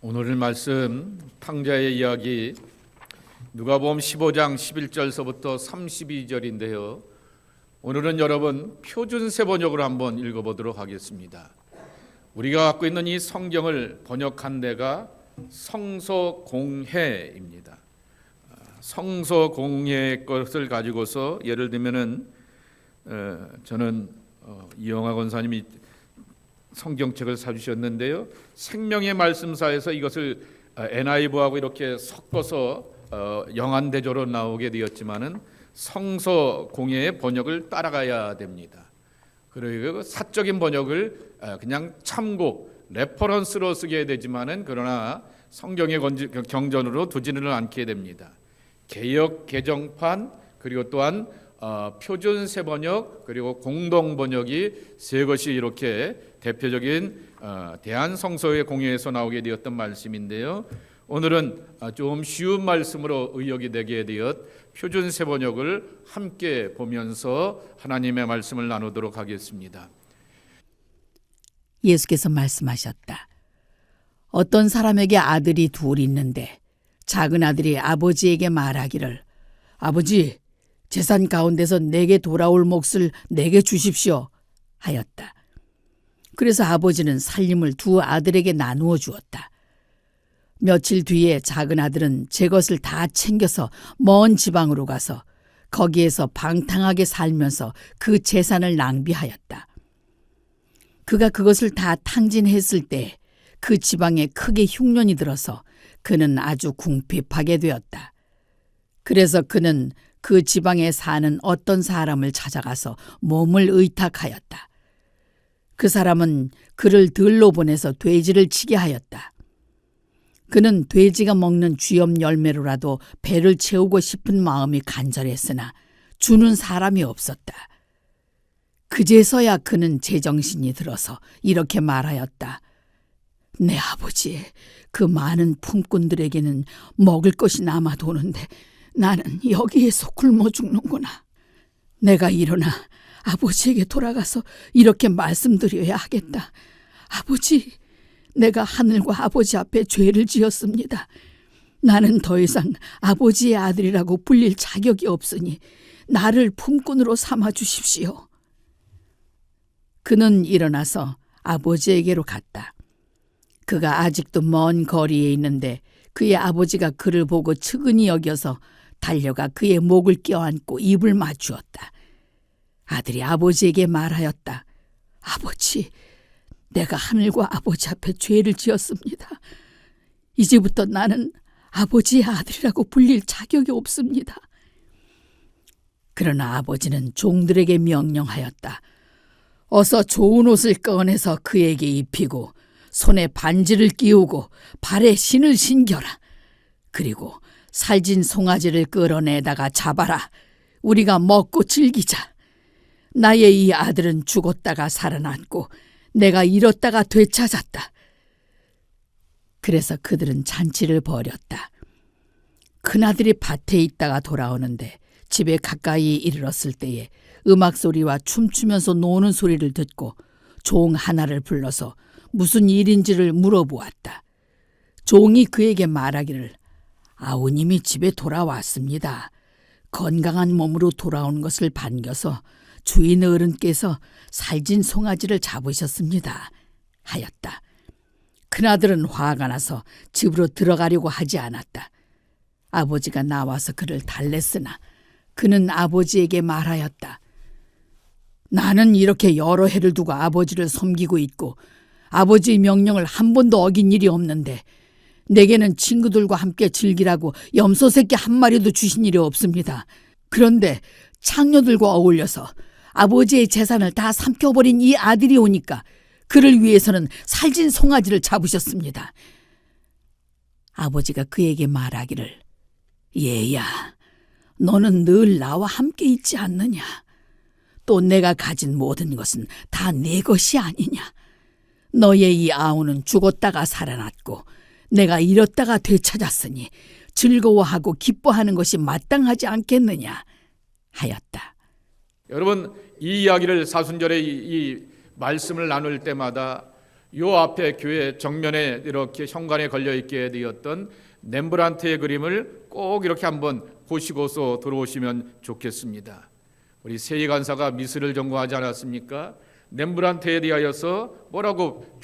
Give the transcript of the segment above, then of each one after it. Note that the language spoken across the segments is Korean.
오늘 말씀 탕자의 이야기 누가복음 15장 11절서부터 32절인데요. 오늘은 여러분 표준세 번역으로 한번 읽어보도록 하겠습니다. 우리가 갖고 있는 이 성경을 번역한 데가 성서공회입니다. 성서공회 것을 가지고서 예를 들면은 저는 이영하 권사님이 성경책을 사주셨는데요. 생명의 말씀사에서 이것을 NIV하고 이렇게 섞어서 영한대조로 나오게 되었지만은 성서공회의 번역을 따라가야 됩니다. 그리고 사적인 번역을 그냥 참고 레퍼런스로 쓰게 되지만은 그러나 성경의 경전으로 두지는 않게 됩니다. 개역 개정판 그리고 또한 표준 세번역 그리고 공동 번역이 세 것이 이렇게 대표적인 대한성서의 공회에서 나오게 되었던 말씀인데요. 오늘은 좀 쉬운 말씀으로 의역이 되게 되었 표준 세번역을 함께 보면서 하나님의 말씀을 나누도록 하겠습니다. 예수께서 말씀하셨다. 어떤 사람에게 아들이 둘 있는데 작은 아들이 아버지에게 말하기를 아버지, 재산 가운데서 내게 돌아올 몫을 내게 주십시오 하였다. 그래서 아버지는 살림을 두 아들에게 나누어 주었다. 며칠 뒤에 작은 아들은 제 것을 다 챙겨서 먼 지방으로 가서 거기에서 방탕하게 살면서 그 재산을 낭비하였다. 그가 그것을 다 탕진했을 때 그 지방에 크게 흉년이 들어서 그는 아주 궁핍하게 되었다. 그래서 그는 그 지방에 사는 어떤 사람을 찾아가서 몸을 의탁하였다. 그 사람은 그를 들로 보내서 돼지를 치게 하였다. 그는 돼지가 먹는 쥐염 열매로라도 배를 채우고 싶은 마음이 간절했으나 주는 사람이 없었다. 그제서야 그는 제정신이 들어서 이렇게 말하였다. 내 아버지, 그 많은 품꾼들에게는 먹을 것이 남아 도는데 나는 여기에서 굶어 죽는구나. 내가 일어나 아버지에게 돌아가서 이렇게 말씀드려야 하겠다. 아버지, 내가 하늘과 아버지 앞에 죄를 지었습니다. 나는 더 이상 아버지의 아들이라고 불릴 자격이 없으니 나를 품꾼으로 삼아 주십시오. 그는 일어나서 아버지에게로 갔다. 그가 아직도 먼 거리에 있는데 그의 아버지가 그를 보고 측은히 여겨서 달려가 그의 목을 껴안고 입을 맞추었다. 아들이 아버지에게 말하였다. 아버지, 내가 하늘과 아버지 앞에 죄를 지었습니다. 이제부터 나는 아버지의 아들이라고 불릴 자격이 없습니다. 그러나 아버지는 종들에게 명령하였다. 어서 좋은 옷을 꺼내서 그에게 입히고 손에 반지를 끼우고 발에 신을 신겨라. 그리고 살진 송아지를 끌어내다가 잡아라. 우리가 먹고 즐기자. 나의 이 아들은 죽었다가 살아났고 내가 잃었다가 되찾았다. 그래서 그들은 잔치를 벌였다. 큰아들이 밭에 있다가 돌아오는데 집에 가까이 이르렀을 때에 음악 소리와 춤추면서 노는 소리를 듣고 종 하나를 불러서 무슨 일인지를 물어보았다. 종이 그에게 말하기를 아우님이 집에 돌아왔습니다. 건강한 몸으로 돌아온 것을 반겨서 주인 어른께서 살진 송아지를 잡으셨습니다. 하였다. 큰아들은 화가 나서 집으로 들어가려고 하지 않았다. 아버지가 나와서 그를 달랬으나 그는 아버지에게 말하였다. 나는 이렇게 여러 해를 두고 아버지를 섬기고 있고 아버지의 명령을 한 번도 어긴 일이 없는데 내게는 친구들과 함께 즐기라고 염소 새끼 한 마리도 주신 일이 없습니다. 그런데 창녀들과 어울려서 아버지의 재산을 다 삼켜버린 이 아들이 오니까 그를 위해서는 살진 송아지를 잡으셨습니다. 아버지가 그에게 말하기를 얘야, 너는 늘 나와 함께 있지 않느냐? 또 내가 가진 모든 것은 다 내 것이 아니냐? 너의 이 아우는 죽었다가 살아났고 내가 잃었다가 되찾았으니 즐거워하고 기뻐하는 것이 마땅하지 않겠느냐? 하였다. 여러분 이 이야기를 사순절에 이 말씀을 나눌 때마다 요 앞에 교회 정면에 이렇게 현관에 걸려 있게 되었던 렘브란트의 그림을 꼭 이렇게 한번 보시고서 들어오시면 좋겠습니다. 우리 세희 간사가 미술을 전공하지 않았습니까? 렘브란트에 대하여서 뭐라고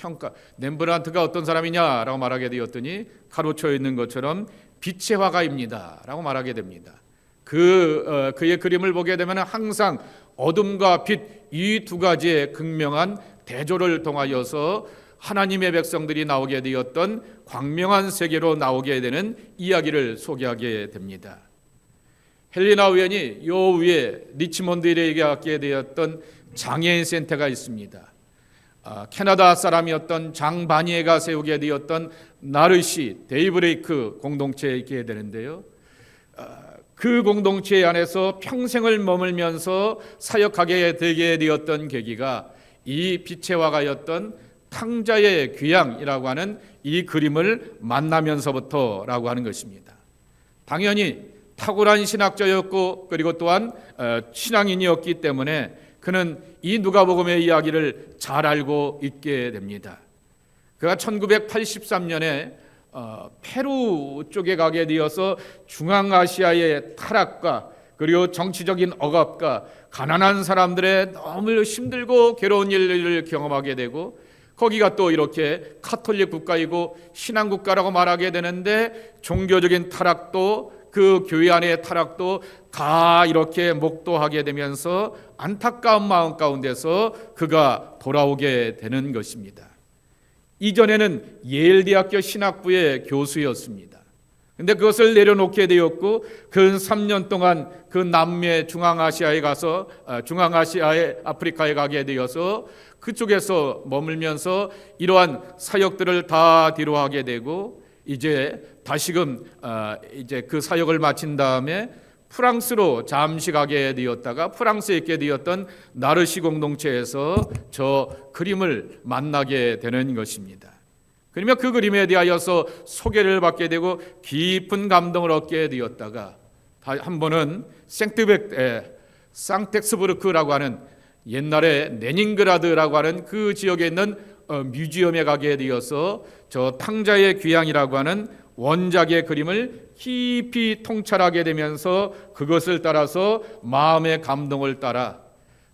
렘브란트가 어떤 사람이냐라고 말하게 되었더니 가로쳐 있는 것처럼 빛의 화가입니다 라고 말하게 됩니다. 그의 그림을 보게 되면 항상 어둠과 빛 이 두 가지의 극명한 대조를 통하여서 하나님의 백성들이 나오게 되었던 광명한 세계로 나오게 되는 이야기를 소개하게 됩니다. 헬리나 우연이 요 위에 리치몬드에 얘기하게 되었던 장애인 센터가 있습니다. 캐나다 사람이었던 장 바니에가 세우게 되었던 나르시 데이브레이크 공동체에 있게 되는데요. 그 공동체 안에서 평생을 머물면서 사역하게 되게 되었던 계기가 이 빛의 화가였던 탕자의 귀향이라고 하는 이 그림을 만나면서부터라고 하는 것입니다. 당연히 탁월한 신학자였고 그리고 또한 신앙인이었기 때문에 그는 이 누가복음의 이야기를 잘 알고 있게 됩니다. 그가 1983년에 페루 쪽에 가게 되어서 중앙아시아의 타락과 그리고 정치적인 억압과 가난한 사람들의 너무 힘들고 괴로운 일을 경험하게 되고 거기가 또 이렇게 카톨릭 국가이고 신앙국가라고 말하게 되는데 종교적인 타락도 그 교회 안의 타락도 다 이렇게 목도하게 되면서 안타까운 마음 가운데서 그가 돌아오게 되는 것입니다. 이전에는 예일대학교 신학부의 교수였습니다. 근데 그것을 내려놓게 되었고 근 3년 동안 그 남미 중앙아시아에 가서 중앙아시아의 아프리카에 가게 되어서 그쪽에서 머물면서 이러한 사역들을 다 뒤로하게 되고 이제 다시금 이제 그 사역을 마친 다음에 프랑스로 잠시 가게 되었다가 프랑스에 있게 되었던 나르시 공동체에서 저 그림을 만나게 되는 것입니다. 그러면 그 그림에 대하여서 소개를 받게 되고 깊은 감동을 얻게 되었다가 한 번은 상텍스부르크라고 하는 옛날에 레닌그라드라고 하는 그 지역에 있는 뮤지엄에 가게 되어서 저 탕자의 귀향이라고 하는 원작의 그림을 깊이 통찰하게 되면서 그것을 따라서 마음의 감동을 따라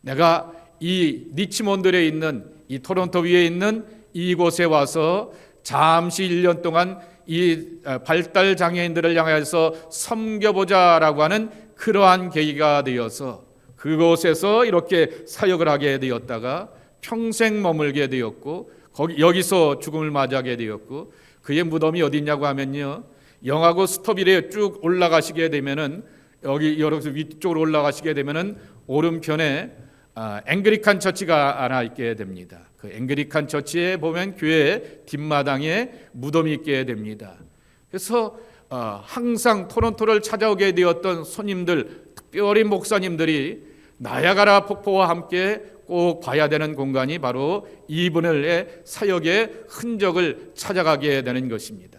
내가 이 리치몬드에 있는 이 토론토 위에 있는 이곳에 와서 잠시 1년 동안 이 발달 장애인들을 향해서 섬겨보자라고 하는 그러한 계기가 되어서 그곳에서 이렇게 사역을 하게 되었다가 평생 머물게 되었고 여기서 죽음을 맞이하게 되었고 그의 무덤이 어디 있냐고 하면요, 영하고 스토빌에 쭉 올라가시게 되면은 여기 여기서 위쪽으로 올라가시게 되면은 오른편에 앵글리칸 처치가 하나 있게 됩니다. 그 앵글리칸 처치에 보면 교회 뒷마당에 무덤이 있게 됩니다. 그래서 항상 토론토를 찾아오게 되었던 손님들, 특별히 목사님들이 나야가라 폭포와 함께 꼭 봐야 되는 공간이 바로 이분의 사역의 흔적을 찾아가게 되는 것입니다.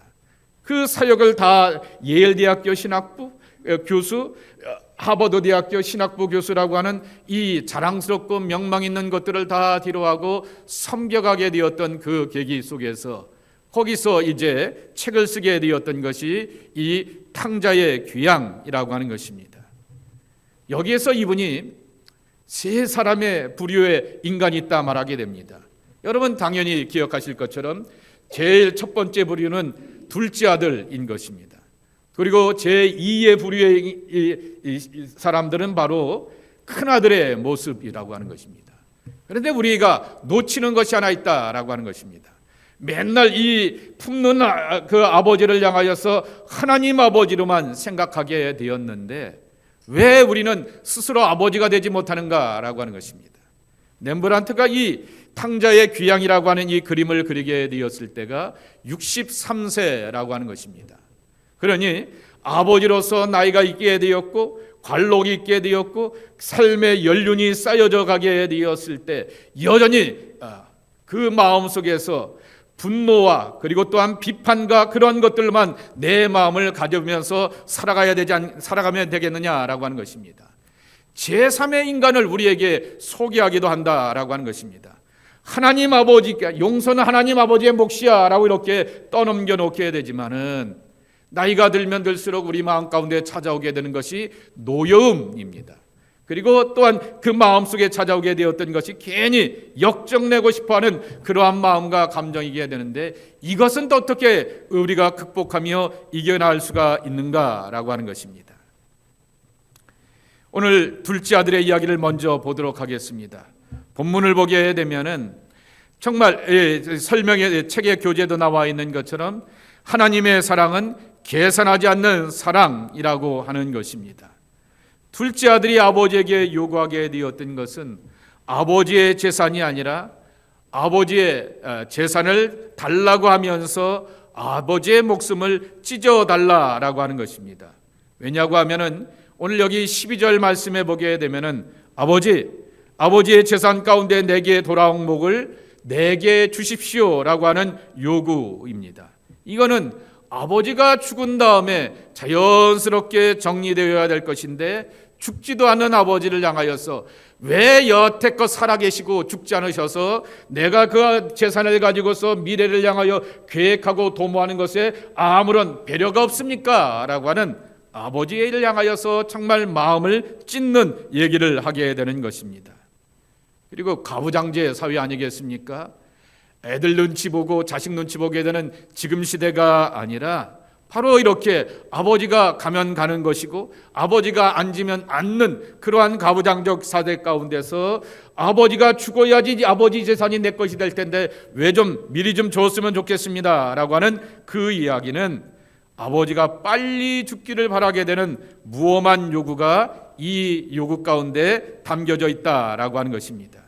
그 사역을 다 예일대학교 신학부 교수, 하버드 대학교 신학부 교수라고 하는 이 자랑스럽고 명망 있는 것들을 다 뒤로하고 섬겨가게 되었던 그 계기 속에서 거기서 이제 책을 쓰게 되었던 것이 이 탕자의 귀향이라고 하는 것입니다. 여기에서 이분이 세 사람의 부류의 인간이 있다 말하게 됩니다. 여러분 당연히 기억하실 것처럼 제일 첫 번째 부류는 둘째 아들인 것입니다. 그리고 제2의 부류의 이 사람들은 바로 큰아들의 모습이라고 하는 것입니다. 그런데 우리가 놓치는 것이 하나 있다라고 하는 것입니다. 맨날 이 품는 그 아버지를 향하여서 하나님 아버지로만 생각하게 되었는데 왜 우리는 스스로 아버지가 되지 못하는가라고 하는 것입니다. 렘브란트가 이 탕자의 귀향이라고 하는 이 그림을 그리게 되었을 때가 63세라고 하는 것입니다. 그러니 아버지로서 나이가 있게 되었고 관록이 있게 되었고 삶의 연륜이 쌓여져 가게 되었을 때 여전히 그 마음속에서 분노와 그리고 또한 비판과 그런 것들만 내 마음을 가져면서 살아가면 되겠느냐라고 하는 것입니다. 제3의 인간을 우리에게 소개하기도 한다라고 하는 것입니다. 하나님 아버지께 용서는 하나님 아버지의 몫이야라고 이렇게 떠넘겨 놓게 되지만은 나이가 들면 들수록 우리 마음 가운데 찾아오게 되는 것이 노여움입니다. 그리고 또한 그 마음속에 찾아오게 되었던 것이 괜히 역정내고 싶어하는 그러한 마음과 감정이게 되는데, 이것은 또 어떻게 우리가 극복하며 이겨나갈 수가 있는가라고 하는 것입니다. 오늘 둘째 아들의 이야기를 먼저 보도록 하겠습니다. 본문을 보게 되면은 정말 설명의 책의 교재도 나와 있는 것처럼 하나님의 사랑은 계산하지 않는 사랑이라고 하는 것입니다. 둘째 아들이 아버지에게 요구하게 되었던 것은 아버지의 재산이 아니라 아버지의 재산을 달라고 하면서 아버지의 목숨을 찢어달라라고 하는 것입니다. 왜냐고 하면은 오늘 여기 12절 말씀에 보게 되면은 아버지의 재산 가운데 내게 돌아온 목을 내게 주십시오라고 하는 요구입니다. 이거는 아버지가 죽은 다음에 자연스럽게 정리되어야 될 것인데, 죽지도 않는 아버지를 향하여서 왜 여태껏 살아계시고 죽지 않으셔서 내가 그 재산을 가지고서 미래를 향하여 계획하고 도모하는 것에 아무런 배려가 없습니까? 라고 하는 아버지를 향하여서 정말 마음을 찢는 얘기를 하게 되는 것입니다. 그리고 가부장제 사회 아니겠습니까? 애들 눈치 보고 자식 눈치 보게 되는 지금 시대가 아니라 바로 이렇게 아버지가 가면 가는 것이고 아버지가 앉으면 앉는 그러한 가부장적 사대 가운데서 아버지가 죽어야지 아버지 재산이 내 것이 될 텐데 왜 좀 미리 좀 줬으면 좋겠습니다 라고 하는 그 이야기는 아버지가 빨리 죽기를 바라게 되는 무엄한 요구가 이 요구 가운데 담겨져 있다라고 하는 것입니다.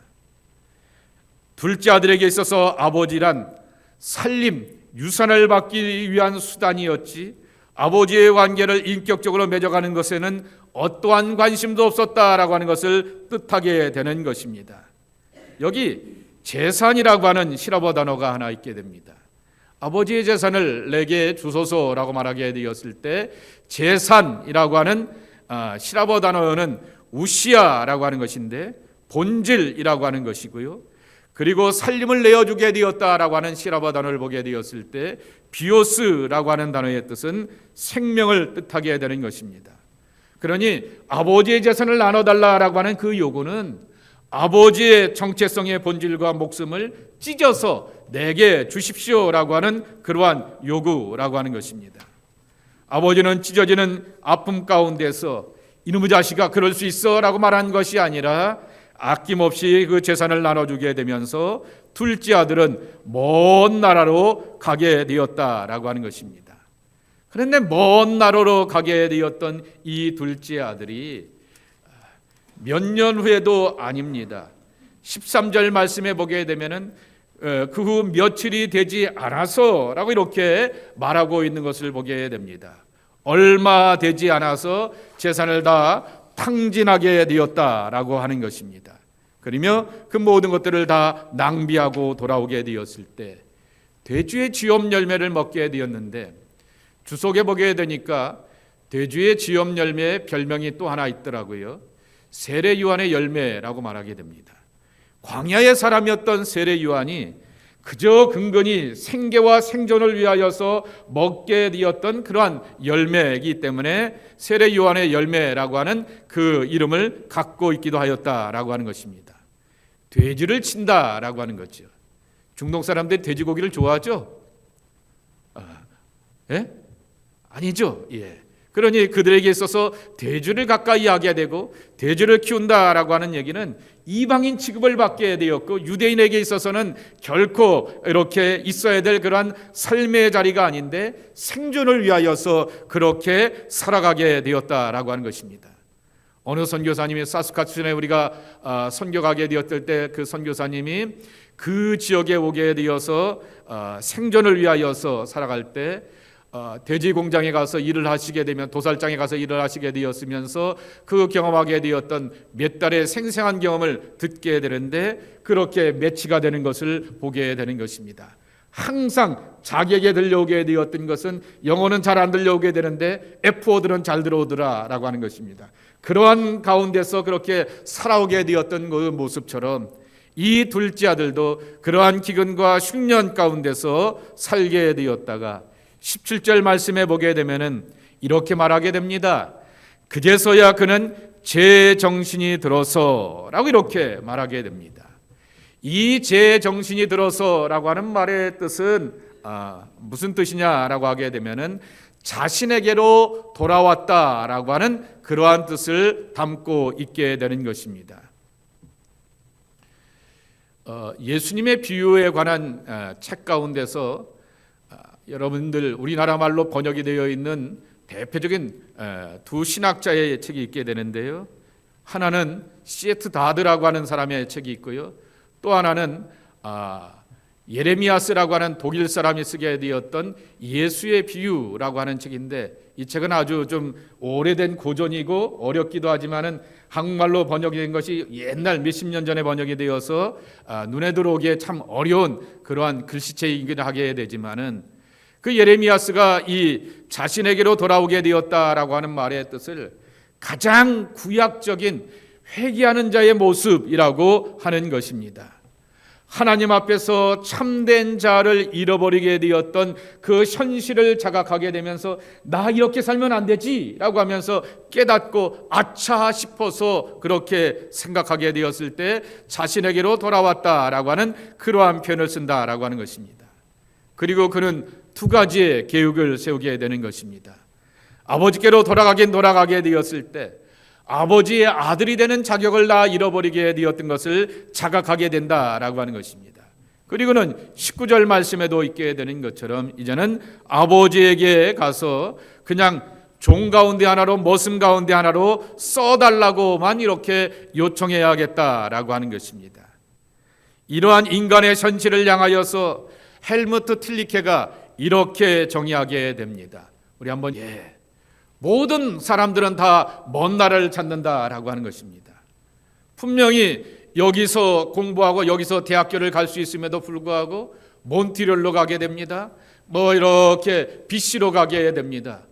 둘째 아들에게 있어서 아버지란 살림, 유산을 받기 위한 수단이었지 아버지의 관계를 인격적으로 맺어가는 것에는 어떠한 관심도 없었다라고 하는 것을 뜻하게 되는 것입니다. 여기 재산이라고 하는 히라보 단어가 하나 있게 됩니다. 아버지의 재산을 내게 주소서라고 말하게 되었을 때 재산이라고 하는 히라보 단어는 우시아라고 하는 것인데 본질이라고 하는 것이고요. 그리고 살림을 내어주게 되었다라고 하는 히라보 단어를 보게 되었을 때 비오스라고 하는 단어의 뜻은 생명을 뜻하게 되는 것입니다. 그러니 아버지의 재산을 나눠달라라고 하는 그 요구는 아버지의 정체성의 본질과 목숨을 찢어서 내게 주십시오라고 하는 그러한 요구라고 하는 것입니다. 아버지는 찢어지는 아픔 가운데서 이놈의 자식아 그럴 수 있어 라고 말한 것이 아니라 아낌없이 그 재산을 나눠주게 되면서 둘째 아들은 먼 나라로 가게 되었다라고 하는 것입니다. 그런데 먼 나라로 가게 되었던 이 둘째 아들이 몇 년 후에도 아닙니다. 13절 말씀에 보게 되면은 그 후 며칠이 되지 않아서라고 이렇게 말하고 있는 것을 보게 됩니다. 얼마 되지 않아서 재산을 다 탕진하게 되었다라고 하는 것입니다. 그러며 그 모든 것들을 다 낭비하고 돌아오게 되었을 때 돼지의 지엄 열매를 먹게 되었는데 주석에 보게 되니까 돼지의 지엄 열매의 별명이 또 하나 있더라고요. 세례 요한의 열매라고 말하게 됩니다. 광야의 사람이었던 세례 요한이 그저 근근히 생계와 생존을 위하여서 먹게 되었던 그러한 열매이기 때문에 세례 요한의 열매라고 하는 그 이름을 갖고 있기도 하였다라고 하는 것입니다. 돼지를 친다라고 하는 거죠. 중동 사람들이 돼지고기를 좋아하죠? 아니죠. 예. 그러니 그들에게 있어서 돼지를 가까이 하게 되고 돼지를 키운다라고 하는 얘기는 이방인 취급을 받게 되었고 유대인에게 있어서는 결코 이렇게 있어야 될 그러한 삶의 자리가 아닌데 생존을 위하여서 그렇게 살아가게 되었다라고 하는 것입니다. 어느 선교사님이 사스카춘에 우리가 선교 가게 되었을 때 그 선교사님이 그 지역에 오게 되어서 생존을 위하여서 살아갈 때 돼지 공장에 가서 일을 하시게 되면 도살장에 가서 일을 하시게 되었으면서 그 경험하게 되었던 몇 달의 생생한 경험을 듣게 되는데 그렇게 매치가 되는 것을 보게 되는 것입니다. 항상 자기에게 들려오게 되었던 것은 영어는 잘 안 들려오게 되는데 F-워드는 잘 들어오더라라고 하는 것입니다. 그러한 가운데서 그렇게 살아오게 되었던 그 모습처럼 이 둘째 아들도 그러한 기근과 흉년 가운데서 살게 되었다가 17절 말씀에 보게 되면은 이렇게 말하게 됩니다. 그제서야 그는 제 정신이 들어서라고 이렇게 말하게 됩니다. 이 제 정신이 들어서라고 하는 말의 뜻은 무슨 뜻이냐라고 하게 되면은 자신에게로 돌아왔다라고 하는 그러한 뜻을 담고 있게 되는 것입니다. 예수님의 비유에 관한 책 가운데서 여러분들 우리나라 말로 번역이 되어 있는 대표적인 두 신학자의 책이 있게 되는데요. 하나는 시에트 다드라고 하는 사람의 책이 있고요. 또 하나는 예레미야스라고 하는 독일 사람이 쓰게 되었던 예수의 비유라고 하는 책인데, 이 책은 아주 좀 오래된 고전이고 어렵기도 하지만은 한국말로 번역이 된 것이 옛날 몇십 년 전에 번역이 되어서 눈에 들어오기에 참 어려운 그러한 글씨체이긴 하게 되지만은, 그 예레미야스가 이 자신에게로 돌아오게 되었다라고 하는 말의 뜻을 가장 구약적인 회개하는 자의 모습이라고 하는 것입니다. 하나님 앞에서 참된 자를 잃어버리게 되었던 그 현실을 자각하게 되면서 나 이렇게 살면 안 되지 라고 하면서 깨닫고 아차 싶어서 그렇게 생각하게 되었을 때 자신에게로 돌아왔다라고 하는 그러한 표현을 쓴다라고 하는 것입니다. 그리고 그는 두 가지의 계획을 세우게 되는 것입니다. 아버지께로 돌아가게 되었을 때 아버지의 아들이 되는 자격을 다 잃어버리게 되었던 것을 자각하게 된다라고 하는 것입니다. 그리고는 19절 말씀에도 있게 되는 것처럼 이제는 아버지에게 가서 그냥 종 가운데 하나로 머슴 가운데 하나로 써달라고만 이렇게 요청해야겠다라고 하는 것입니다. 이러한 인간의 현실을 향하여서 헬무트 틸리케가 이렇게 정의하게 됩니다. 우리 한번 모든 사람들은 다 먼 나라를 찾는다라고 하는 것입니다. 분명히 여기서 공부하고 여기서 대학교를 갈 수 있음에도 불구하고 몬트리올로 가게 됩니다. 이렇게 BC로 가게 됩니다.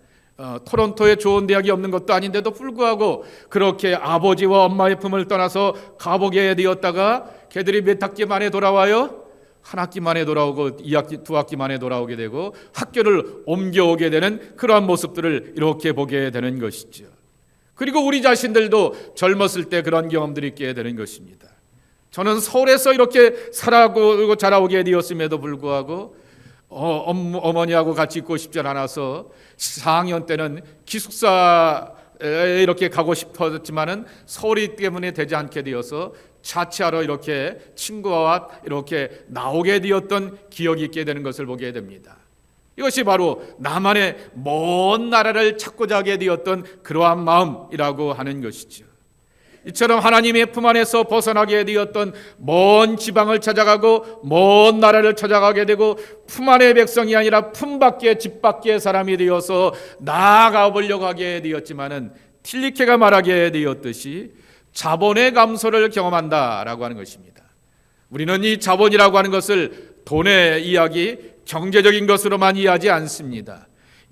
토론토에 좋은 대학이 없는 것도 아닌데도 불구하고 그렇게 아버지와 엄마의 품을 떠나서 가보게 되었다가 걔들이 몇 학기 만에 돌아와요? 한 학기 만에 돌아오고 2학기, 2학기 만에 돌아오게 되고 학교를 옮겨오게 되는 그러한 모습들을 이렇게 보게 되는 것이죠. 그리고 우리 자신들도 젊었을 때 그런 경험들이 있게 되는 것입니다. 저는 서울에서 이렇게 살아고 자라오게 되었음에도 불구하고 어머니하고 같이 있고 싶지 않아서 4학년 때는 기숙사에 이렇게 가고 싶었지만은 서울이 때문에 되지 않게 되어서 자취하러 이렇게 친구와 이렇게 나오게 되었던 기억이 있게 되는 것을 보게 됩니다. 이것이 바로 나만의 먼 나라를 찾고자 하게 되었던 그러한 마음이라고 하는 것이죠. 이처럼 하나님의 품 안에서 벗어나게 되었던 먼 지방을 찾아가고 먼 나라를 찾아가게 되고 품 안의 백성이 아니라 품 밖의 집 밖의 사람이 되어서 나아가 보려고 하게 되었지만은 틸리케가 말하게 되었듯이 자본의 감소를 경험한다라고 하는 것입니다. 우리는 이 자본이라고 하는 것을 돈의 이야기, 경제적인 것으로만 이해하지 않습니다.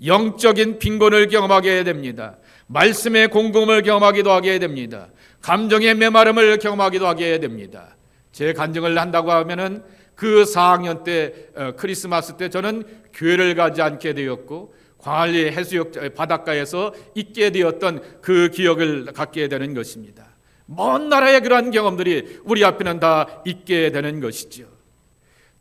영적인 빈곤을 경험하게 됩니다. 말씀의 공공을 경험하기도 하게 됩니다. 감정의 메마름을 경험하기도 하게 됩니다. 제 간증을 한다고 하면은 그 4학년 때 크리스마스 때 저는 교회를 가지 않게 되었고 광안리 해수욕 바닷가에서 있게 되었던 그 기억을 갖게 되는 것입니다. 먼 나라의 그러한 경험들이 우리 앞에는 다 있게 되는 것이죠.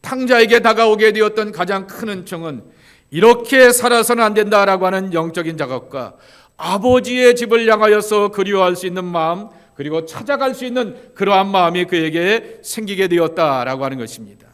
탕자에게 다가오게 되었던 가장 큰 은총은 이렇게 살아서는 안 된다라고 하는 영적인 자각과 아버지의 집을 향하여서 그리워할 수 있는 마음, 그리고 찾아갈 수 있는 그러한 마음이 그에게 생기게 되었다라고 하는 것입니다.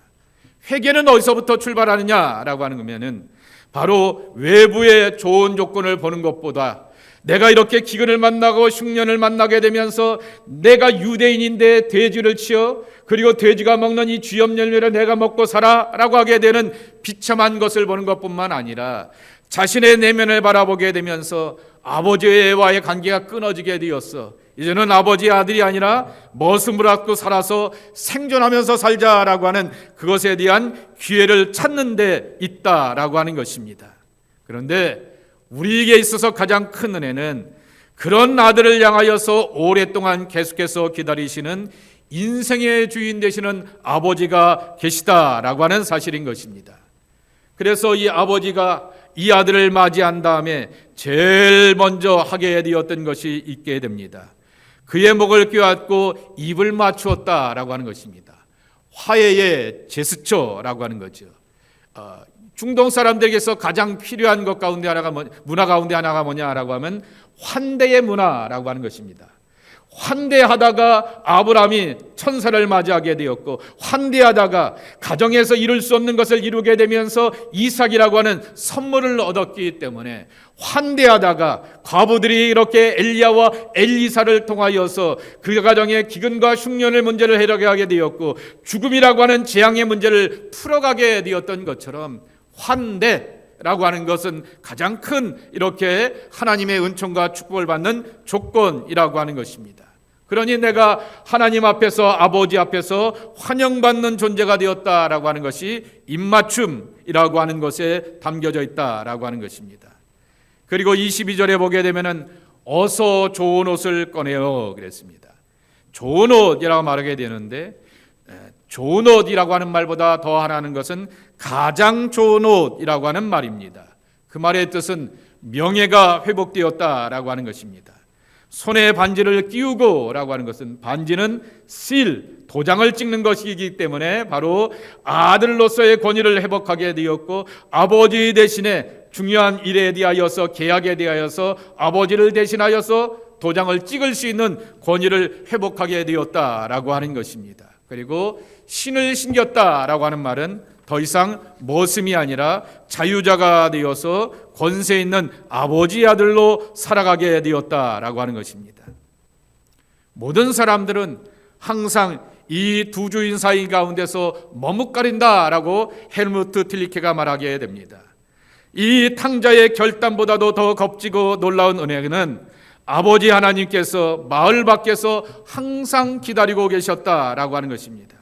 회개는 어디서부터 출발하느냐라고 하는 거면은 바로 외부의 좋은 조건을 보는 것보다 내가 이렇게 기근을 만나고 흉년을 만나게 되면서 내가 유대인인데 돼지를 치어 그리고 돼지가 먹는 이 쥐염 열매를 내가 먹고 살아라고 하게 되는 비참한 것을 보는 것뿐만 아니라 자신의 내면을 바라보게 되면서 아버지와의 관계가 끊어지게 되었어. 이제는 아버지의 아들이 아니라 머슴을 갖고 살아서 생존하면서 살자라고 하는 그것에 대한 기회를 찾는 데 있다라고 하는 것입니다. 그런데 우리에게 있어서 가장 큰 은혜는 그런 아들을 향하여서 오랫동안 계속해서 기다리시는 인생의 주인 되시는 아버지가 계시다라고 하는 사실인 것입니다. 그래서 이 아버지가 이 아들을 맞이한 다음에 제일 먼저 하게 되었던 것이 있게 됩니다. 그의 목을 꿰안고 입을 맞추었다라고 하는 것입니다. 화해의 제스처라고 하는 거죠. 중동 사람들에게서 가장 필요한 것 가운데 하나가 문화 가운데 하나가 뭐냐라고 하면 환대의 문화라고 하는 것입니다. 환대하다가 아브라함이 천사를 맞이하게 되었고, 환대하다가 가정에서 이룰 수 없는 것을 이루게 되면서 이삭이라고 하는 선물을 얻었기 때문에, 환대하다가 과부들이 이렇게 엘리야와 엘리사를 통하여서 그 가정의 기근과 흉년의 문제를 해결하게 되었고, 죽음이라고 하는 재앙의 문제를 풀어가게 되었던 것처럼 환대라고 하는 것은 가장 큰 이렇게 하나님의 은총과 축복을 받는 조건이라고 하는 것입니다. 그러니 내가 하나님 앞에서, 아버지 앞에서 환영받는 존재가 되었다라고 하는 것이 입맞춤이라고 하는 것에 담겨져 있다라고 하는 것입니다. 그리고 22절에 보게 되면은 어서 좋은 옷을 꺼내어 그랬습니다. 좋은 옷이라고 말하게 되는데, 좋은 옷이라고 하는 말보다 더 하나는 것은 가장 좋은 옷이라고 하는 말입니다. 그 말의 뜻은 명예가 회복되었다라고 하는 것입니다. 손에 반지를 끼우고 라고 하는 것은, 반지는 실, 도장을 찍는 것이기 때문에 바로 아들로서의 권위를 회복하게 되었고, 아버지 대신에 중요한 일에 대하여서, 계약에 대하여서 아버지를 대신하여서 도장을 찍을 수 있는 권위를 회복하게 되었다라고 하는 것입니다. 그리고 신을 신겼다라고 하는 말은 더 이상 머슴이 아니라 자유자가 되어서 권세 있는 아버지의 아들로 살아가게 되었다라고 하는 것입니다. 모든 사람들은 항상 이 두 주인 사이 가운데서 머뭇거린다라고 헬무트 틸리케가 말하게 됩니다. 이 탕자의 결단보다도 더 겁지고 놀라운 은혜는 아버지 하나님께서 마을 밖에서 항상 기다리고 계셨다라고 하는 것입니다.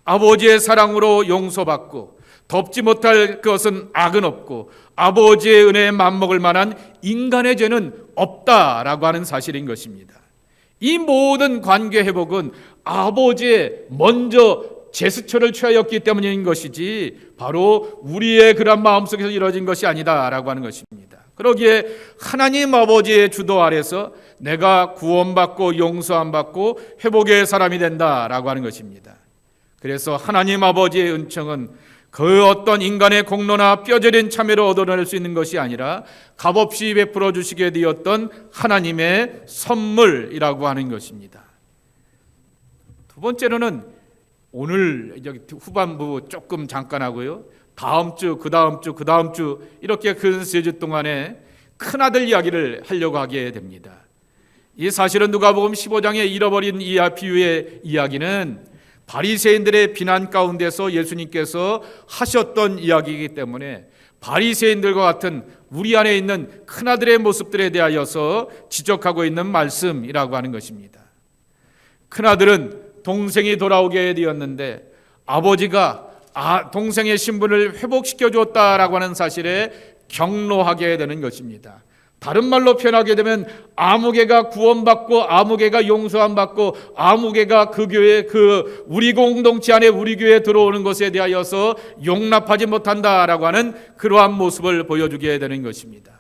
아버지의 사랑으로 용서받고 덮지 못할 것은 악은 없고 아버지의 은혜에 맞먹을 만한 인간의 죄는 없다라고 하는 사실인 것입니다. 이 모든 관계 회복은 아버지의 먼저 제스처를 취하였기 때문인 것이지 바로 우리의 그런 마음속에서 이루어진 것이 아니다라고 하는 것입니다. 그러기에 하나님 아버지의 주도 아래서 내가 구원받고 용서함받고 회복의 사람이 된다라고 하는 것입니다. 그래서 하나님 아버지의 은총은 그 어떤 인간의 공로나 뼈저린 참여로 얻어낼 수 있는 것이 아니라 값없이 베풀어 주시게 되었던 하나님의 선물이라고 하는 것입니다. 두 번째로는 오늘 후반부 조금 잠깐 하고요, 다음 주, 그 다음 주, 그 다음 주 이렇게 근 세 주 동안에 큰아들 이야기를 하려고 하게 됩니다. 이 사실은 누가복음 15장의 잃어버린 이 비유의 이야기는 바리새인들의 비난 가운데서 예수님께서 하셨던 이야기이기 때문에 바리새인들과 같은 우리 안에 있는 큰아들의 모습들에 대하여서 지적하고 있는 말씀이라고 하는 것입니다. 큰아들은 동생이 돌아오게 되었는데 아버지가 동생의 신분을 회복시켜 주었다라고 하는 사실에 경로하게 되는 것입니다. 다른 말로 표현하게 되면 아무개가 구원받고 아무개가 용서함 받고 아무개가 그 교회, 그 우리 공동체 안에 우리 교회에 들어오는 것에 대하여서 용납하지 못한다라고 하는 그러한 모습을 보여주게 되는 것입니다.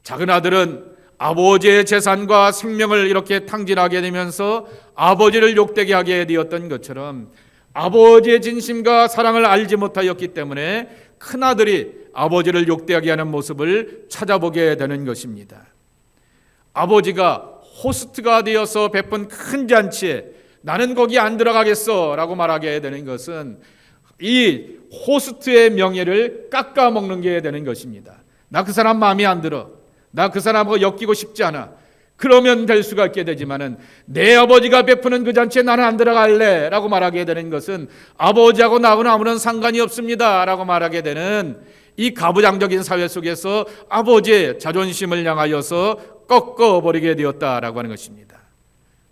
작은 아들은 아버지의 재산과 생명을 이렇게 탕진하게 되면서 아버지를 욕되게 하게 되었던 것처럼 아버지의 진심과 사랑을 알지 못하였기 때문에 큰아들이 아버지를 욕되게 하는 모습을 찾아보게 되는 것입니다. 아버지가 호스트가 되어서 베푼 큰 잔치에 나는 거기 안 들어가겠어 라고 말하게 되는 것은 이 호스트의 명예를 깎아먹는 게 되는 것입니다. 나 그 사람 마음에 안 들어, 나 그 사람하고 엮이고 싶지 않아, 그러면 될 수가 있게 되지만은 내 아버지가 베푸는 그 잔치에 나는 안 들어갈래 라고 말하게 되는 것은 아버지하고 나하고는 아무런 상관이 없습니다 라고 말하게 되는 이 가부장적인 사회 속에서 아버지의 자존심을 향하여서 꺾어버리게 되었다라고 하는 것입니다.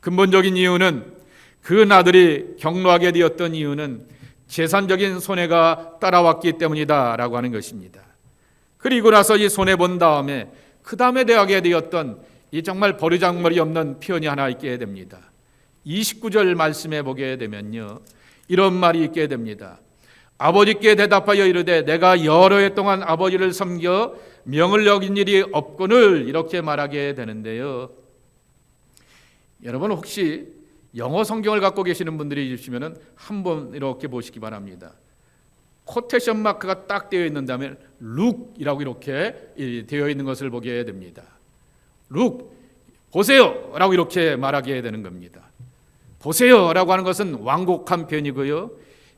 근본적인 이유는 그 나들이 경로하게 되었던 이유는 재산적인 손해가 따라왔기 때문이다라고 하는 것입니다. 그리고 나서 이 손해 본 다음에 그 다음에 대하게 되었던 이 정말 버르장머리 없는 표현이 하나 있게 됩니다. 29절 말씀에 보게 되면요, 이런 말이 있게 됩니다. 아버지께 대답하여 이르되 내가 여러 해 동안 아버지를 섬겨 명을 어긴 일이 없거늘, 이렇게 말하게 되는데요. 여러분 혹시 영어 성경을 갖고 계시는 분들이 있으시면 한번 이렇게 보시기 바랍니다. 코테이션 마크가 딱 되어 있는 다음에 look이라고 이렇게 되어 있는 것을 보게 됩니다. look, 보세요 라고 이렇게 말하게 되는 겁니다. 보세요 라고 하는 것은 완곡한 표현이고요,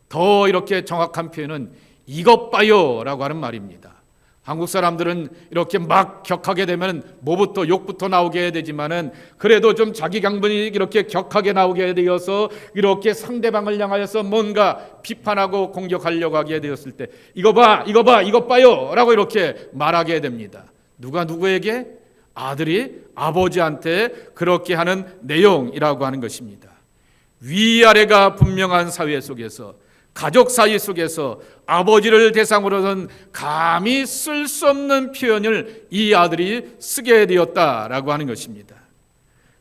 더 이렇게 정확한 표현은 이것 봐요 라고 하는 말입니다. 한국 사람들은 이렇게 막 격하게 되면 뭐부터 욕부터 나오게 되지만은, 그래도 좀 자기 강분이 이렇게 격하게 나오게 되어서 이렇게 상대방을 향하여서 뭔가 비판하고 공격하려고 하게 되었을 때 이거 봐, 이거 봐, 이것 봐요 라고 이렇게 말하게 됩니다. 누가 누구에게? 아들이 아버지한테 그렇게 하는 내용이라고 하는 것입니다. 위아래가 분명한 사회 속에서, 가족 사이 속에서 아버지를 대상으로는 감히 쓸 수 없는 표현을 이 아들이 쓰게 되었다라고 하는 것입니다.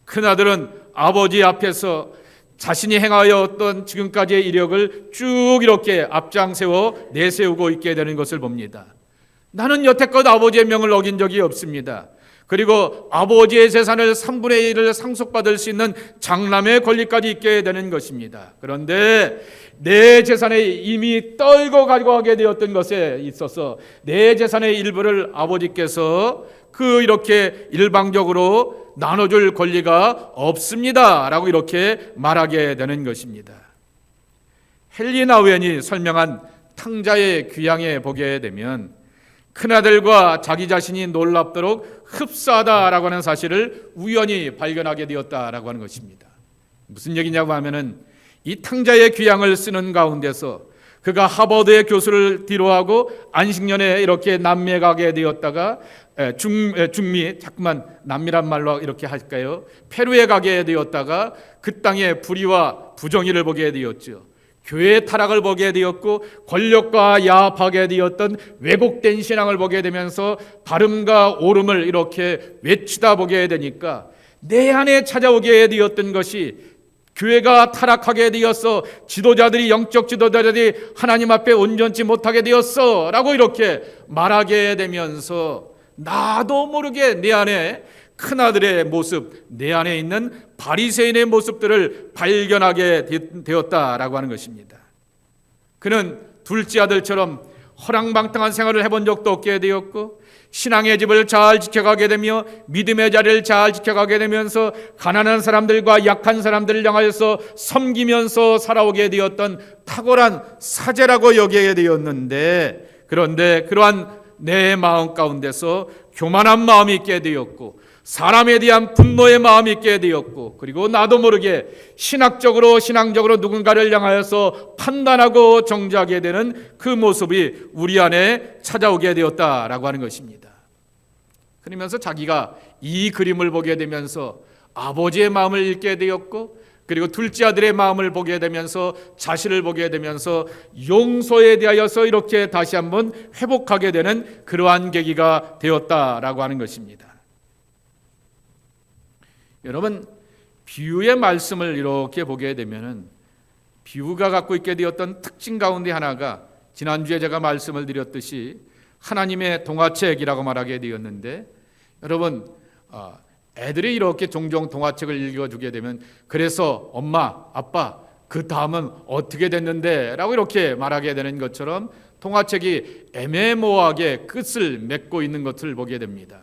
큰아들은 아버지 앞에서 자신이 행하였던 지금까지의 이력을 쭉 이렇게 앞장세워 내세우고 있게 되는 것을 봅니다. 나는 여태껏 아버지의 명을 어긴 적이 없습니다. 그리고 아버지의 재산을 3분의 1을 상속받을 수 있는 장남의 권리까지 있게 되는 것입니다. 그런데 내 재산에 이미 떨고 가져가게 되었던 것에 있어서 내 재산의 일부를 아버지께서 이렇게 일방적으로 나눠줄 권리가 없습니다 라고 이렇게 말하게 되는 것입니다. 헨리 나우엔이 설명한 탕자의 귀향에 보게 되면 큰아들과 자기 자신이 놀랍도록 흡사하다라고 하는 사실을 우연히 발견하게 되었다라고 하는 것입니다. 무슨 얘기냐고 하면은, 이 탕자의 귀향을 쓰는 가운데서 그가 하버드의 교수를 뒤로하고 안식년에 이렇게 남미에 가게 되었다가 중미, 자꾸만 남미란 말로 이렇게 할까요? 페루에 가게 되었다가 그 땅의 불의와 부정의를 보게 되었죠. 교회의 타락을 보게 되었고 권력과 야합하게 되었던 왜곡된 신앙을 보게 되면서 바름과 옳음을 이렇게 외치다 보게 되니까 내 안에 찾아오게 되었던 것이, 교회가 타락하게 되었어, 지도자들이, 영적 지도자들이 하나님 앞에 온전치 못하게 되었어 라고 이렇게 말하게 되면서 나도 모르게 내 안에 큰아들의 모습, 내 안에 있는 바리새인의 모습들을 발견하게 되었다라고 하는 것입니다. 그는 둘째 아들처럼 허랑방탕한 생활을 해본 적도 없게 되었고, 신앙의 집을 잘 지켜가게 되며 믿음의 자리를 잘 지켜가게 되면서 가난한 사람들과 약한 사람들을 향하여서 섬기면서 살아오게 되었던 탁월한 사제라고 여기게 되었는데, 그런데 그러한 내 마음 가운데서 교만한 마음이 있게 되었고 사람에 대한 분노의 마음이 있게 되었고, 그리고 나도 모르게 신앙적으로 누군가를 향하여서 판단하고 정죄하게 되는 그 모습이 우리 안에 찾아오게 되었다라고 하는 것입니다. 그러면서 자기가 이 그림을 보게 되면서 아버지의 마음을 읽게 되었고, 그리고 둘째 아들의 마음을 보게 되면서 자신을 보게 되면서 용서에 대하여서 이렇게 다시 한번 회복하게 되는 그러한 계기가 되었다라고 하는 것입니다. 여러분, 비유의 말씀을 이렇게 보게 되면은 비유가 갖고 있게 되었던 특징 가운데 하나가, 지난주에 제가 말씀을 드렸듯이 하나님의 동화책이라고 말하게 되었는데, 여러분 애들이 이렇게 종종 동화책을 읽어주게 되면 그래서 엄마, 아빠 그 다음은 어떻게 됐는데 라고 이렇게 말하게 되는 것처럼 동화책이 애매모호하게 끝을 맺고 있는 것을 보게 됩니다.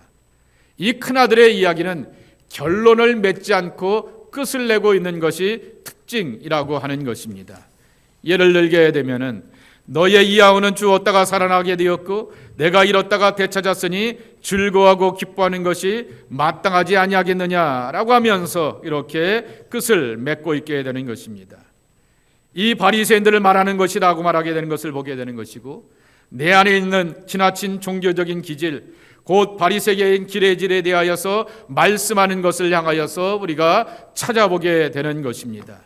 이 큰아들의 이야기는 결론을 맺지 않고 끝을 내고 있는 것이 특징이라고 하는 것입니다. 예를 들게 되면은, 너의 이아우는 주었다가 살아나게 되었고 내가 잃었다가 되찾았으니 즐거워하고 기뻐하는 것이 마땅하지 아니하겠느냐라고 하면서 이렇게 끝을 맺고 있게 되는 것입니다. 이 바리새인들을 말하는 것이라고 말하게 되는 것을 보게 되는 것이고, 내 안에 있는 지나친 종교적인 기질, 곧 바리새인 기레질에 대하여서 말씀하는 것을 향하여서 우리가 찾아보게 되는 것입니다.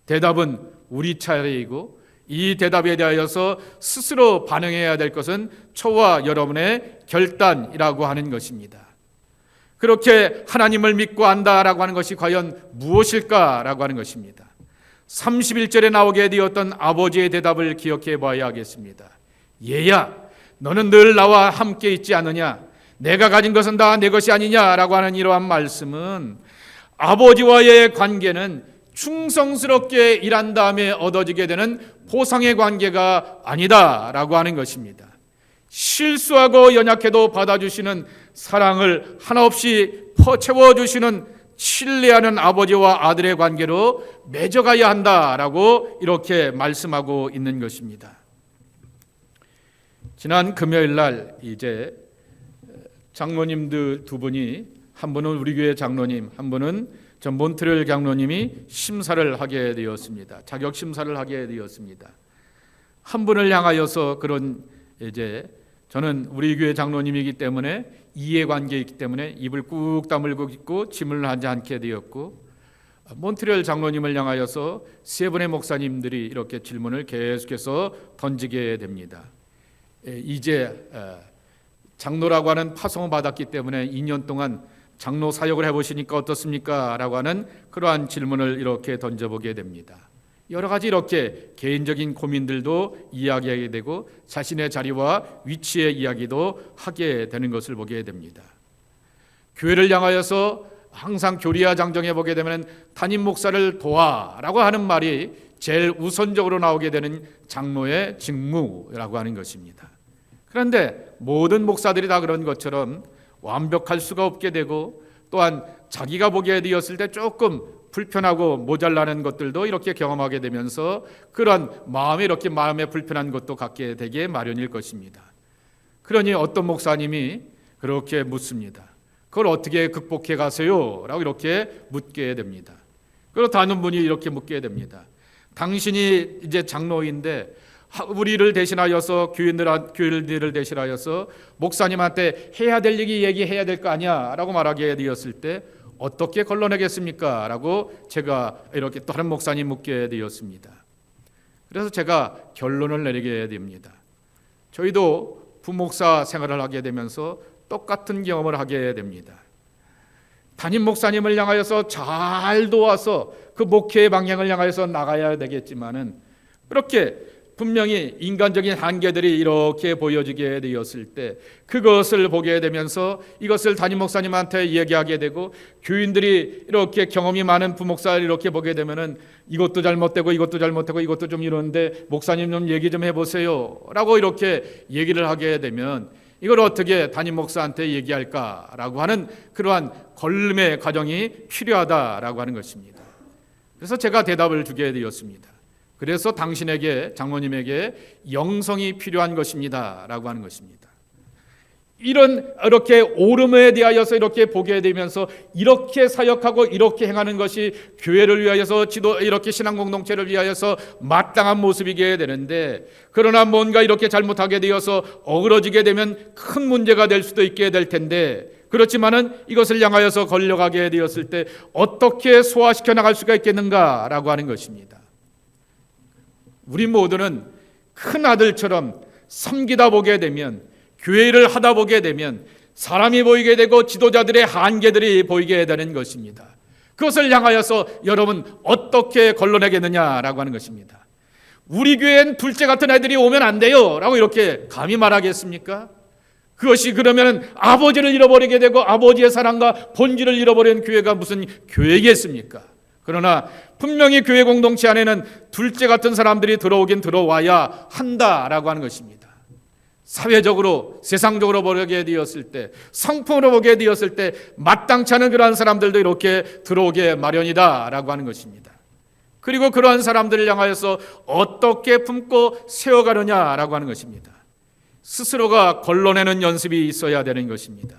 대답은 우리 차례이고, 이 대답에 대하여서 스스로 반응해야 될 것은 저와 여러분의 결단이라고 하는 것입니다. 그렇게 하나님을 믿고 안다라고 하는 것이 과연 무엇일까라고 하는 것입니다. 31절에 나오게 되었던 아버지의 대답을 기억해 봐야 하겠습니다. 얘야, 너는 늘 나와 함께 있지 않느냐? 내가 가진 것은 다 내 것이 아니냐라고 하는 이러한 말씀은 아버지와의 관계는 충성스럽게 일한 다음에 얻어지게 되는 보상의 관계가 아니다라고 하는 것입니다. 실수하고 연약해도 받아주시는 사랑을 하나없이 채워주시는 신뢰하는 아버지와 아들의 관계로 맺어가야 한다라고 이렇게 말씀하고 있는 것입니다. 지난 금요일 날 이제 장로님들 두 분이, 한 분은 우리 교회 장로님, 한 분은 전 몬트리올 장로님이 심사를 하게 되었습니다. 자격 심사를 하게 되었습니다. 한 분을 향하여서 그런 이제 저는 우리 교회 장로님이기 때문에 이해관계이기 때문에 입을 꾹 다물고 있고 질문을 하지 않게 되었고, 몬트리올 장로님을 향하여서 세 분의 목사님들이 이렇게 질문을 계속해서 던지게 됩니다. 이제 장로라고 하는 파송을 받았기 때문에 2년 동안 장로 사역을 해보시니까 어떻습니까? 라고 하는 그러한 질문을 이렇게 던져보게 됩니다. 여러 가지 이렇게 개인적인 고민들도 이야기하게 되고 자신의 자리와 위치의 이야기도 하게 되는 것을 보게 됩니다. 교회를 향하여서 항상 교리와 장정해 보게 되면 담임 목사를 도와라고 하는 말이 제일 우선적으로 나오게 되는 장로의 직무라고 하는 것입니다. 그런데 모든 목사들이 다 그런 것처럼 완벽할 수가 없게 되고, 또한 자기가 보게 되었을 때 조금 불편하고 모자라는 것들도 이렇게 경험하게 되면서 그런 마음에 이렇게 마음에 불편한 것도 갖게 되게 마련일 것입니다. 그러니 어떤 목사님이 그렇게 묻습니다. 그걸 어떻게 극복해 가세요? 라고 이렇게 묻게 됩니다. 그리고 다른 분이 이렇게 묻게 됩니다. 당신이 이제 장로인데 우리를 대신하여서 교인들을 대신하여서 목사님한테 해야 될 얘기 얘기해야 될 거 아니야 라고 말하게 되었을 때 어떻게 걸러내겠습니까? 라고 제가 이렇게 다른 목사님 묻게 되었습니다. 그래서 제가 결론을 내리게 됩니다. 저희도 부목사 생활을 하게 되면서 똑같은 경험을 하게 됩니다. 담임 목사님을 향하여서 잘 도와서 그 목회의 방향을 향하여서 나가야 되겠지만은 그렇게 분명히 인간적인 한계들이 이렇게 보여지게 되었을 때 그것을 보게 되면서 이것을 담임 목사님한테 얘기하게 되고, 교인들이 이렇게 경험이 많은 부목사를 이렇게 보게 되면은 이것도 잘못되고 이것도 잘못되고 이것도 좀 이러는데 목사님 좀 얘기 좀 해보세요 라고 이렇게 얘기를 하게 되면 이걸 어떻게 담임 목사한테 얘기할까라고 하는 그러한 걸림의 과정이 필요하다라고 하는 것입니다. 그래서 제가 대답을 주게 되었습니다. 그래서 당신에게, 장로님에게 영성이 필요한 것입니다 라고 하는 것입니다. 이렇게 오름에 대하여서 이렇게 보게 되면서 이렇게 사역하고 이렇게 행하는 것이 교회를 위하여서 이렇게 신앙 공동체를 위하여서 마땅한 모습이게 되는데, 그러나 뭔가 이렇게 잘못하게 되어서 어그러지게 되면 큰 문제가 될 수도 있게 될 텐데, 그렇지만은 이것을 향하여서 걸려가게 되었을 때 어떻게 소화시켜 나갈 수가 있겠는가라고 하는 것입니다. 우리 모두는 큰 아들처럼 섬기다 보게 되면, 교회를 하다 보게 되면 사람이 보이게 되고 지도자들의 한계들이 보이게 되는 것입니다. 그것을 향하여서 여러분 어떻게 걸러내겠느냐라고 하는 것입니다. 우리 교회엔 둘째 같은 애들이 오면 안 돼요 라고 이렇게 감히 말하겠습니까? 그것이 그러면 아버지를 잃어버리게 되고 아버지의 사랑과 본질을 잃어버리는 교회가 무슨 교회겠습니까? 그러나 분명히 교회 공동체 안에는 둘째 같은 사람들이 들어오긴 들어와야 한다라고 하는 것입니다. 사회적으로, 세상적으로 보게 되었을 때, 성품으로 보게 되었을 때 마땅치 않은 그러한 사람들도 이렇게 들어오게 마련이다라고 하는 것입니다. 그리고 그러한 사람들을 향하여서 어떻게 품고 세워가느냐라고 하는 것입니다. 스스로가 걸러내는 연습이 있어야 되는 것입니다.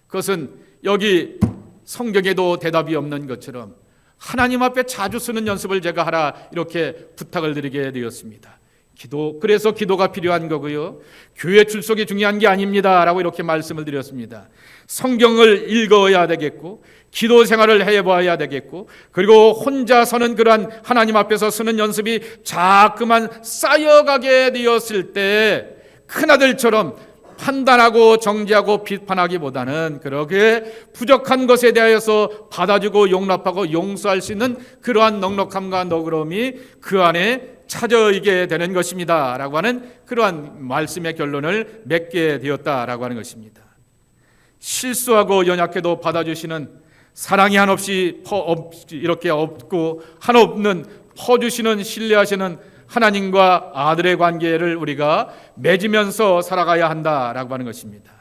그것은 여기 성경에도 대답이 없는 것처럼 하나님 앞에 자주 쓰는 연습을 제가 하라 이렇게 부탁을 드리게 되었습니다. 그래서 기도가 필요한 거고요. 교회 출석이 중요한 게 아닙니다 라고 이렇게 말씀을 드렸습니다. 성경을 읽어야 되겠고 기도 생활을 해봐야 되겠고, 그리고 혼자서는 그러한 하나님 앞에서 쓰는 연습이 자꾸만 쌓여가게 되었을 때 큰아들처럼 판단하고 정죄하고 비판하기보다는 그렇게 부족한 것에 대하여서 받아주고 용납하고 용서할 수 있는 그러한 넉넉함과 너그러움이 그 안에 찾아있게 되는 것입니다 라고 하는 그러한 말씀의 결론을 맺게 되었다라고 하는 것입니다. 실수하고 연약해도 받아주시는, 사랑이 한없이 이렇게 없고 한없는 퍼주시는, 신뢰하시는 하나님과 아들의 관계를 우리가 맺으면서 살아가야 한다라고 하는 것입니다.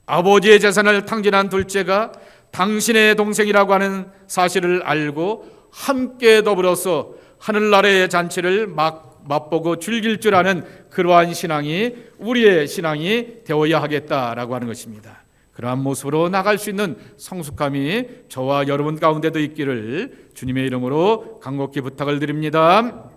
아버지의 재산을 탕진한 둘째가 당신의 동생이라고 하는 사실을 알고 함께 더불어서 하늘나라의 잔치를 맛보고 즐길 줄 아는 그러한 신앙이 우리의 신앙이 되어야 하겠다라고 하는 것입니다. 그러한 모습으로 나갈 수 있는 성숙함이 저와 여러분 가운데도 있기를 주님의 이름으로 간곡히 부탁을 드립니다.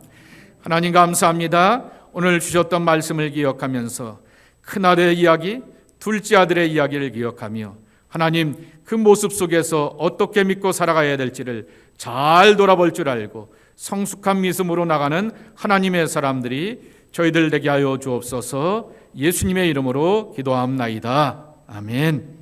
하나님 감사합니다. 오늘 주셨던 말씀을 기억하면서 큰아들의 이야기, 둘째 아들의 이야기를 기억하며 하나님 그 모습 속에서 어떻게 믿고 살아가야 될지를 잘 돌아볼 줄 알고 성숙한 믿음으로 나가는 하나님의 사람들이 저희들 되게 하여 주옵소서. 예수님의 이름으로 기도합나이다. 아멘.